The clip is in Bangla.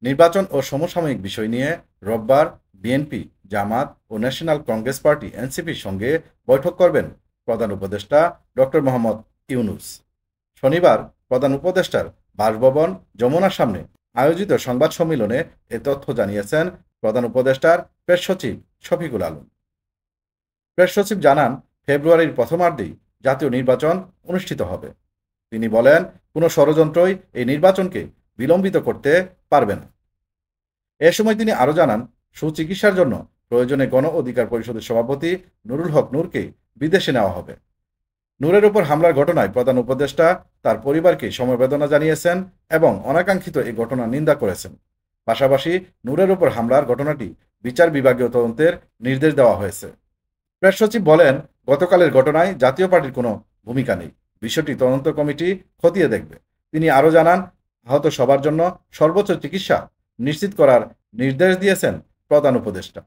নির্বাচন ও সমসাময়িক বিষয় নিয়ে রোববার বিএনপি, জামাত ও ন্যাশনাল কংগ্রেস পার্টি এনসিপির সঙ্গে বৈঠক করবেন প্রধান উপদেষ্টা ডক্টর মোহাম্মদ ইউনূস। শনিবার প্রধান উপদেষ্টার বাসভবন যমুনার সামনে আয়োজিত সংবাদ সম্মেলনে এ তথ্য জানিয়েছেন প্রধান উপদেষ্টার প্রেস সচিব শফিকুল আলম। প্রেস সচিব জানান, ফেব্রুয়ারির প্রথমার্ধেই জাতীয় নির্বাচন অনুষ্ঠিত হবে। তিনি বলেন, কোনো ষড়যন্ত্রই এই নির্বাচনকে বিলম্বিত করতে পারবে না। এ সময় তিনি আরও জানান, সুচিকিৎসার জন্য প্রয়োজনে গণ অধিকার পরিষদের সভাপতি নুরুল হক নূরকে বিদেশে নেওয়া হবে। নূরের উপর হামলার ঘটনায় প্রধান উপদেষ্টা তার পরিবারকে সমবেদনা জানিয়েছেন এবং অনাকাঙ্ক্ষিত এই ঘটনার নিন্দা করেছেন। পাশাপাশি নূরের উপর হামলার ঘটনাটি বিচার বিভাগীয় তদন্তের নির্দেশ দেওয়া হয়েছে। প্রেস সচিব বলেন, গতকালের ঘটনায় জাতীয় পার্টির কোনো ভূমিকা নেই। বিষয়টি তদন্ত কমিটি খতিয়ে দেখবে। তিনি আরও জানান, আহত সবার জন্য সর্বোচ্চ চিকিৎসা নিশ্চিত করার নির্দেশ দিয়েছেন প্রধান উপদেষ্টা।